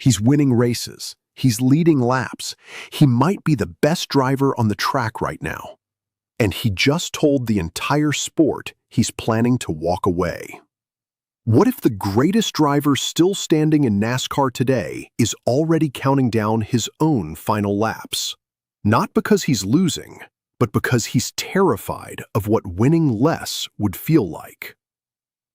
He's winning races. He's leading laps. He might be the best driver on the track right now. And he just told the entire sport he's planning to walk away. What if the greatest driver still standing in NASCAR today is already counting down his own final laps? Not because he's losing, but because he's terrified of what winning less would feel like.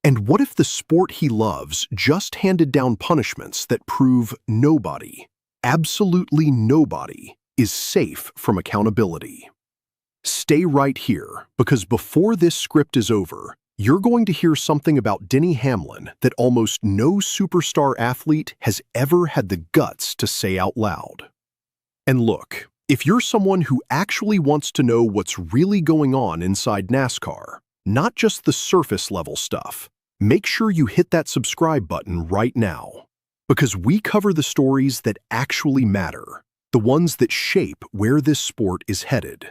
And what if the sport he loves just handed down punishments that prove nobody, absolutely nobody, is safe from accountability? Stay right here, because before this script is over, you're going to hear something about Denny Hamlin that almost no superstar athlete has ever had the guts to say out loud. And look, if you're someone who actually wants to know what's really going on inside NASCAR, not just the surface level stuff, make sure you hit that subscribe button right now. Because we cover the stories that actually matter, the ones that shape where this sport is headed.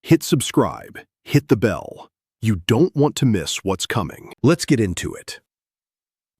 Hit subscribe, hit the bell. You don't want to miss what's coming. Let's get into it.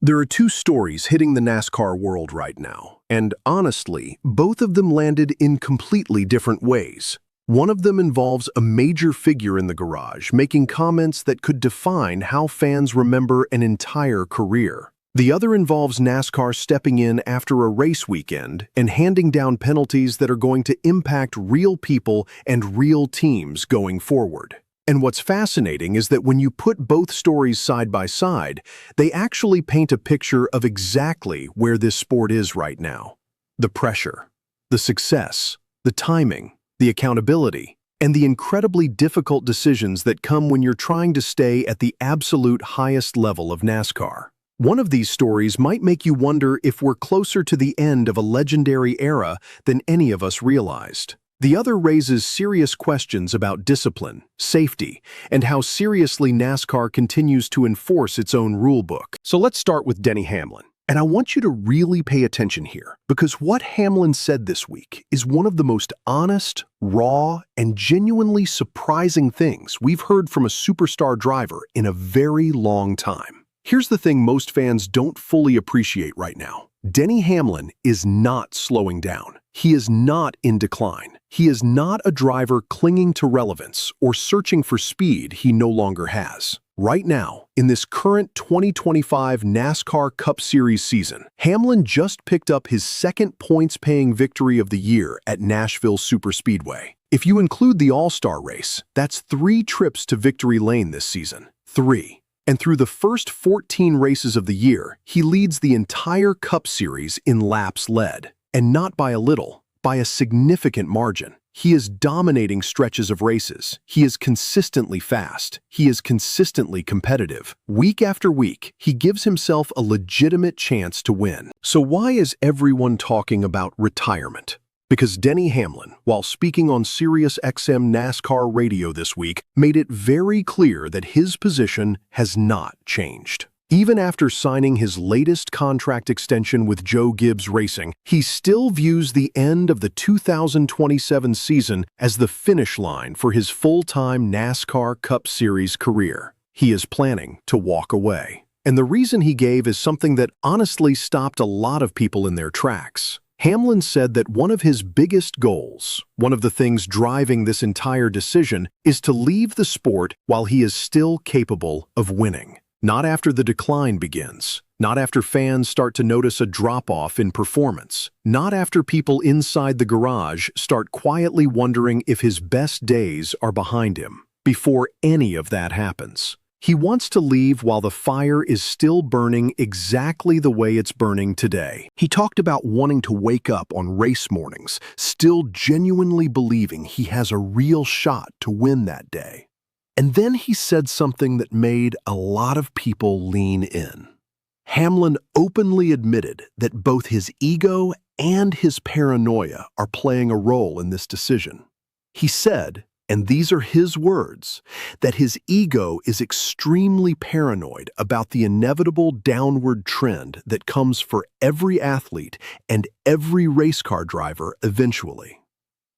There are two stories hitting the NASCAR world right now, and honestly, both of them landed in completely different ways. One of them involves a major figure in the garage making comments that could define how fans remember an entire career. The other involves NASCAR stepping in after a race weekend and handing down penalties that are going to impact real people and real teams going forward. And what's fascinating is that when you put both stories side by side, they actually paint a picture of exactly where this sport is right now. The pressure, the success, the timing, the accountability, and the incredibly difficult decisions that come when you're trying to stay at the absolute highest level of NASCAR. One of these stories might make you wonder if we're closer to the end of a legendary era than any of us realized. The other raises serious questions about discipline, safety, and how seriously NASCAR continues to enforce its own rulebook. So let's start with Denny Hamlin. And I want you to really pay attention here, because what Hamlin said this week is one of the most honest, raw, and genuinely surprising things we've heard from a superstar driver in a very long time. Here's the thing most fans don't fully appreciate right now. Denny Hamlin is not slowing down. He is not in decline. He is not a driver clinging to relevance or searching for speed he no longer has. Right now, in this current 2025 NASCAR Cup Series season, Hamlin just picked up his second points-paying victory of the year at Nashville Superspeedway. If you include the All-Star race, that's 3 trips to victory lane this season. 3. And through the first 14 races of the year, he leads the entire Cup Series in laps led. And not by a little, by a significant margin. He is dominating stretches of races. He is consistently fast. He is consistently competitive. Week after week, he gives himself a legitimate chance to win. So why is everyone talking about retirement? Because Denny Hamlin, while speaking on SiriusXM NASCAR radio this week, made it very clear that his position has not changed. Even after signing his latest contract extension with Gibbs Racing, he still views the end of the 2027 season as the finish line for his full-time NASCAR Cup Series career. He is planning to walk away. And the reason he gave is something that honestly stopped a lot of people in their tracks. Hamlin said that one of his biggest goals, one of the things driving this entire decision, is to leave the sport while he is still capable of winning. Not after the decline begins, not after fans start to notice a drop-off in performance, not after people inside the garage start quietly wondering if his best days are behind him. Before any of that happens, he wants to leave while the fire is still burning exactly the way it's burning today. He talked about wanting to wake up on race mornings, still genuinely believing he has a real shot to win that day. And then he said something that made a lot of people lean in. Hamlin openly admitted that both his ego and his paranoia are playing a role in this decision. He said, and these are his words, that his ego is extremely paranoid about the inevitable downward trend that comes for every athlete and every race car driver eventually.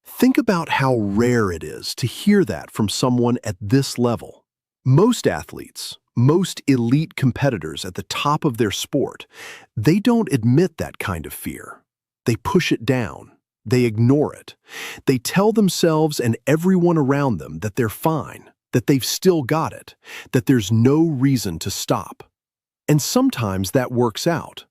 Think about how rare it is to hear that from someone at this level. Most athletes, most elite competitors at the top of their sport, they don't admit that kind of fear. They push it down. They ignore it. They tell themselves and everyone around them that they're fine, that they've still got it, that there's no reason to stop. And sometimes that works out.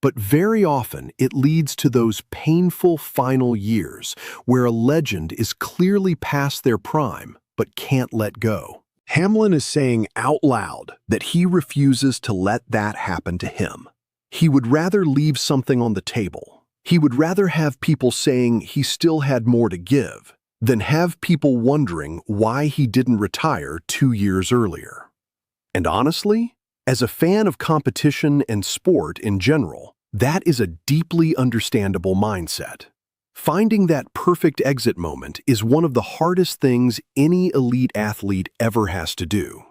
But very often it leads to those painful final years where a legend is clearly past their prime but can't let go. Hamlin is saying out loud that he refuses to let that happen to him. He would rather leave something on the table. He would rather have people saying he still had more to give than have people wondering why he didn't retire 2 years earlier. And honestly, as a fan of competition and sport in general, that is a deeply understandable mindset. Finding that perfect exit moment is one of the hardest things any elite athlete ever has to do.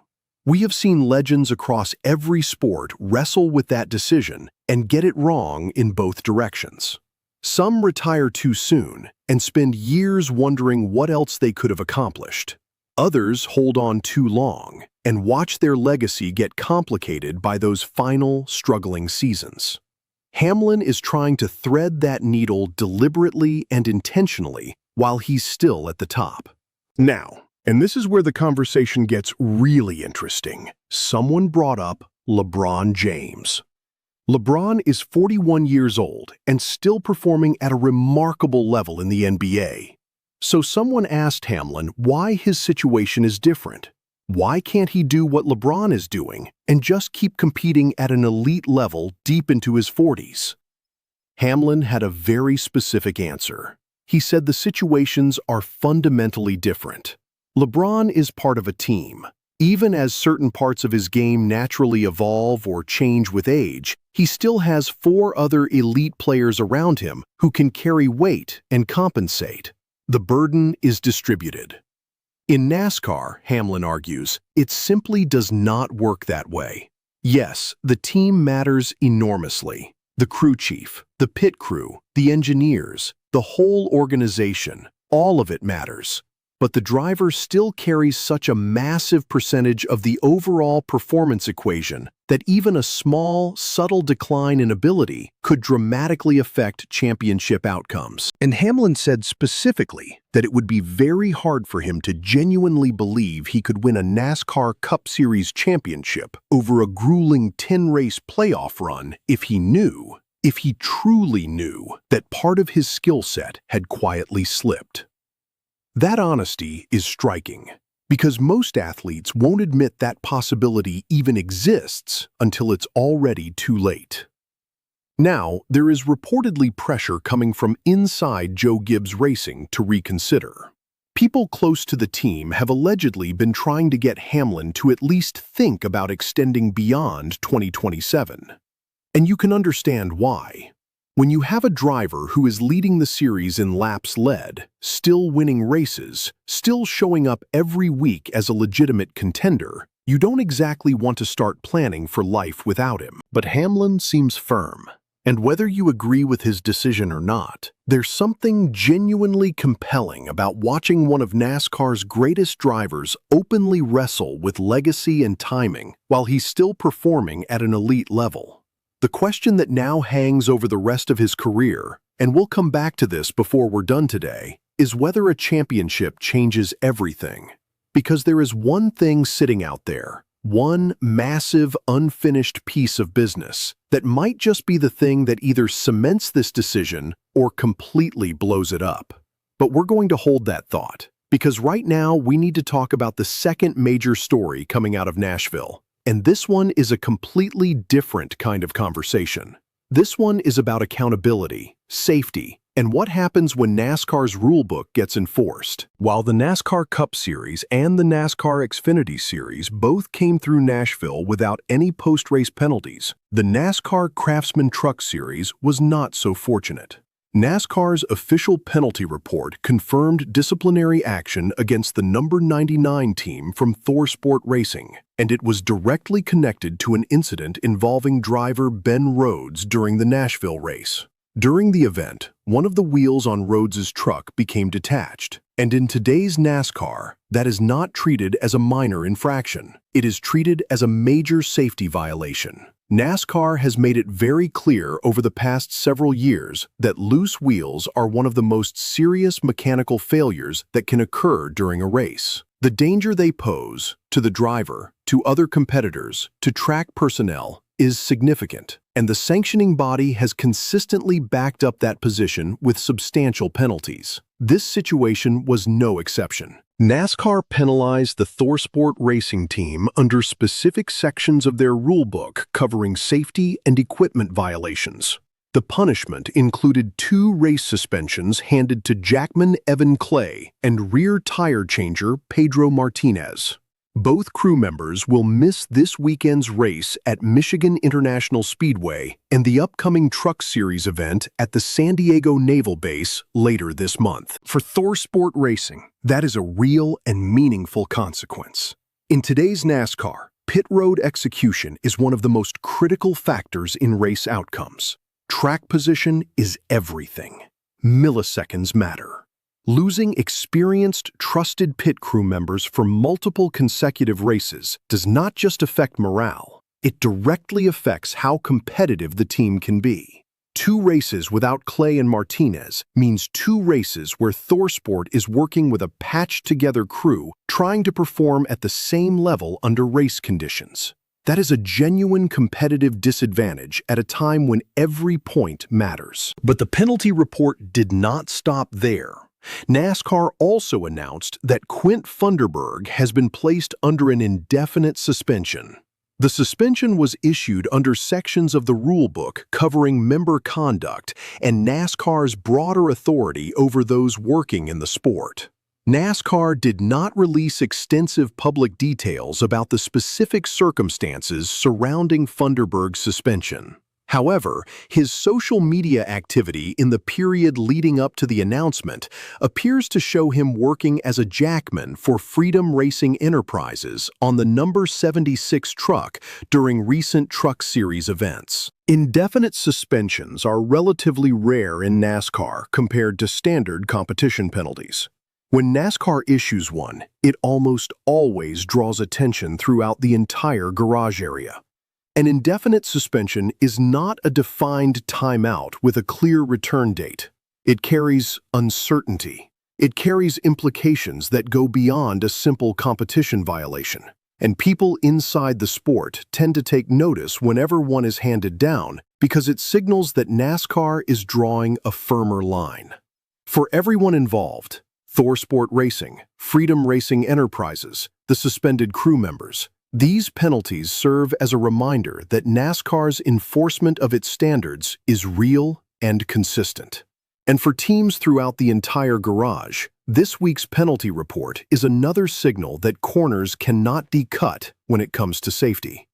We have seen legends across every sport wrestle with that decision and get it wrong in both directions. Some retire too soon and spend years wondering what else they could have accomplished. Others hold on too long and watch their legacy get complicated by those final, struggling seasons. Hamlin is trying to thread that needle deliberately and intentionally while he's still at the top. Now, and this is where the conversation gets really interesting, someone brought up LeBron James. LeBron is 41 years old and still performing at a remarkable level in the NBA. So someone asked Hamlin why his situation is different. Why can't he do what LeBron is doing and just keep competing at an elite level deep into his 40s? Hamlin had a very specific answer. He said the situations are fundamentally different. LeBron is part of a team. Even as certain parts of his game naturally evolve or change with age, he still has 4 other elite players around him who can carry weight and compensate. The burden is distributed. In NASCAR, Hamlin argues, it simply does not work that way. Yes, the team matters enormously. The crew chief, the pit crew, the engineers, the whole organization, all of it matters. But the driver still carries such a massive percentage of the overall performance equation that even a small, subtle decline in ability could dramatically affect championship outcomes. And Hamlin said specifically that it would be very hard for him to genuinely believe he could win a NASCAR Cup Series championship over a grueling 10-race playoff run if he truly knew that part of his skill set had quietly slipped. That honesty is striking, because most athletes won't admit that possibility even exists until it's already too late. Now, there is reportedly pressure coming from inside Joe Gibbs Racing to reconsider. People close to the team have allegedly been trying to get Hamlin to at least think about extending beyond 2027. And you can understand why. When you have a driver who is leading the series in laps led, still winning races, still showing up every week as a legitimate contender, you don't exactly want to start planning for life without him. But Hamlin seems firm. And whether you agree with his decision or not, there's something genuinely compelling about watching one of NASCAR's greatest drivers openly wrestle with legacy and timing while he's still performing at an elite level. The question that now hangs over the rest of his career, and we'll come back to this before we're done today, is whether a championship changes everything. Because there is one thing sitting out there, one massive, unfinished piece of business that might just be the thing that either cements this decision or completely blows it up. But we're going to hold that thought, because right now we need to talk about the second major story coming out of Nashville. And this one is a completely different kind of conversation. This one is about accountability, safety, and what happens when NASCAR's rulebook gets enforced. While the NASCAR Cup Series and the NASCAR Xfinity Series both came through Nashville without any post-race penalties, the NASCAR Craftsman Truck Series was not so fortunate. NASCAR's official penalty report confirmed disciplinary action against the number 99 team from ThorSport Racing, and it was directly connected to an incident involving driver Ben Rhodes during the Nashville race. During the event, one of the wheels on Rhodes's truck became detached, and in today's NASCAR, that is not treated as a minor infraction. It is treated as a major safety violation. NASCAR has made it very clear over the past several years that loose wheels are one of the most serious mechanical failures that can occur during a race. The danger they pose to the driver, to other competitors, to track personnel is significant, and the sanctioning body has consistently backed up that position with substantial penalties. This situation was no exception. NASCAR penalized the ThorSport Racing team under specific sections of their rulebook covering safety and equipment violations. The punishment included 2 race suspensions handed to Jackman Evan Clay and rear tire changer Pedro Martinez. Both crew members will miss this weekend's race at Michigan International Speedway and the upcoming Truck Series event at the San Diego Naval Base later this month. For ThorSport Racing, that is a real and meaningful consequence. In today's NASCAR, pit road execution is one of the most critical factors in race outcomes. Track position is everything. Milliseconds matter. Losing experienced, trusted pit crew members for multiple consecutive races does not just affect morale, it directly affects how competitive the team can be. 2 races without Clay and Martinez means 2 races where ThorSport is working with a patched-together crew trying to perform at the same level under race conditions. That is a genuine competitive disadvantage at a time when every point matters. But the penalty report did not stop there. NASCAR also announced that Quint Funderburg has been placed under an indefinite suspension. The suspension was issued under sections of the rulebook covering member conduct and NASCAR's broader authority over those working in the sport. NASCAR did not release extensive public details about the specific circumstances surrounding Funderburg's suspension. However, his social media activity in the period leading up to the announcement appears to show him working as a jackman for Freedom Racing Enterprises on the number 76 truck during recent Truck Series events. Indefinite suspensions are relatively rare in NASCAR compared to standard competition penalties. When NASCAR issues one, it almost always draws attention throughout the entire garage area. An indefinite suspension is not a defined timeout with a clear return date. It carries uncertainty. It carries implications that go beyond a simple competition violation. And people inside the sport tend to take notice whenever one is handed down because it signals that NASCAR is drawing a firmer line. For everyone involved, ThorSport Racing, Freedom Racing Enterprises, the suspended crew members, these penalties serve as a reminder that NASCAR's enforcement of its standards is real and consistent. And for teams throughout the entire garage, this week's penalty report is another signal that corners cannot be cut when it comes to safety.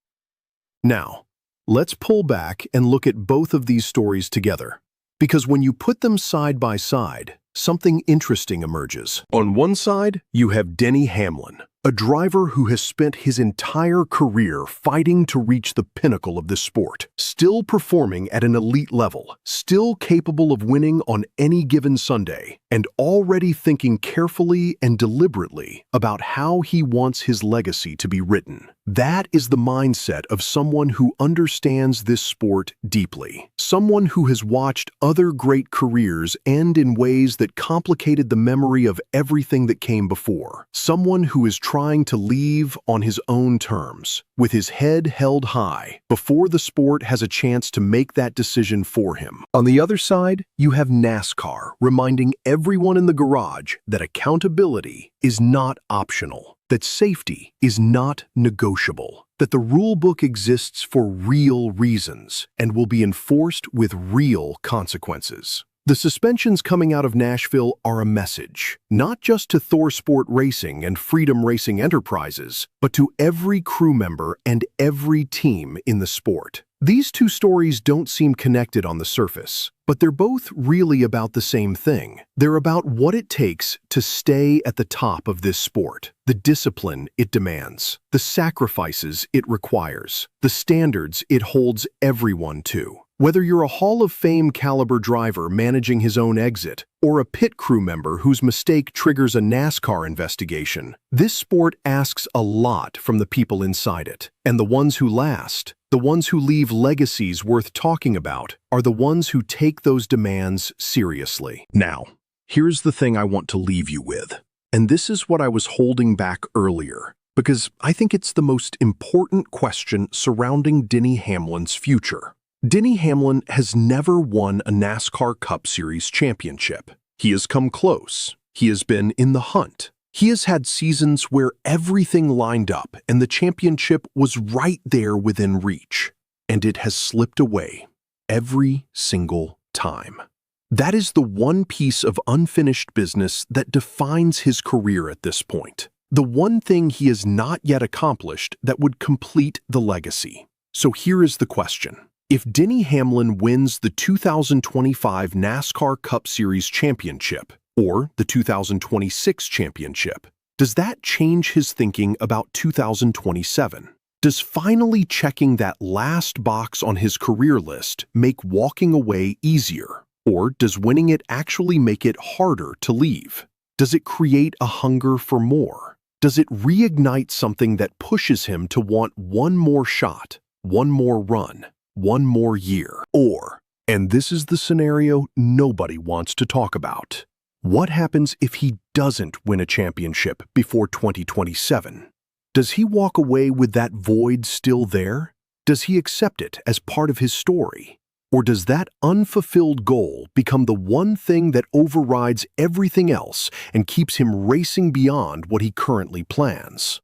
Now, let's pull back and look at both of these stories together, because when you put them side by side, something interesting emerges. On one side, you have Denny Hamlin, a driver who has spent his entire career fighting to reach the pinnacle of this sport, still performing at an elite level, still capable of winning on any given Sunday, and already thinking carefully and deliberately about how he wants his legacy to be written. That is the mindset of someone who understands this sport deeply, someone who has watched other great careers end in ways that complicated the memory of everything that came before, someone who is trying to leave on his own terms, with his head held high, before the sport has a chance to make that decision for him. On the other side, you have NASCAR reminding everyone in the garage that accountability is not optional, that safety is not negotiable, that the rule book exists for real reasons and will be enforced with real consequences. The suspensions coming out of Nashville are a message, not just to ThorSport Racing and Freedom Racing Enterprises, but to every crew member and every team in the sport. These two stories don't seem connected on the surface, but they're both really about the same thing. They're about what it takes to stay at the top of this sport, the discipline it demands, the sacrifices it requires, the standards it holds everyone to. Whether you're a Hall of Fame caliber driver managing his own exit, or a pit crew member whose mistake triggers a NASCAR investigation, this sport asks a lot from the people inside it, and the ones who last The ones who leave legacies worth talking about are the ones who take those demands seriously. Now, here's the thing I want to leave you with. And this is what I was holding back earlier, because I think it's the most important question surrounding Denny Hamlin's future. Denny Hamlin has never won a NASCAR Cup Series championship. He has come close. He has been in the hunt. He has had seasons where everything lined up and the championship was right there within reach, and it has slipped away every single time. That is the one piece of unfinished business that defines his career at this point. The one thing he has not yet accomplished that would complete the legacy. So here is the question. If Denny Hamlin wins the 2025 NASCAR Cup Series championship, or the 2026 championship, does that change his thinking about 2027? Does finally checking that last box on his career list make walking away easier? Or does winning it actually make it harder to leave? Does it create a hunger for more? Does it reignite something that pushes him to want one more shot, one more run, one more year? Or, and this is the scenario nobody wants to talk about, what happens if he doesn't win a championship before 2027? Does he walk away with that void still there? Does he accept it as part of his story? Or does that unfulfilled goal become the one thing that overrides everything else and keeps him racing beyond what he currently plans?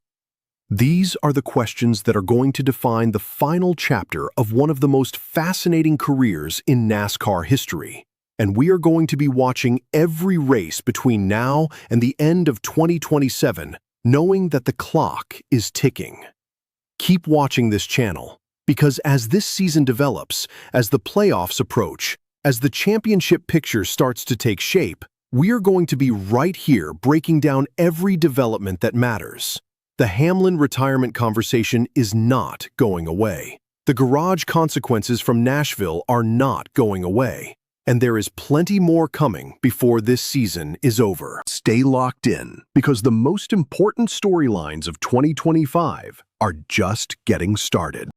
These are the questions that are going to define the final chapter of one of the most fascinating careers in NASCAR history. And we are going to be watching every race between now and the end of 2027, knowing that the clock is ticking. Keep watching this channel, because as this season develops, as the playoffs approach, as the championship picture starts to take shape, we are going to be right here breaking down every development that matters. The Hamlin retirement conversation is not going away. The garage consequences from Nashville are not going away. And there is plenty more coming before this season is over. Stay locked in, because the most important storylines of 2025 are just getting started.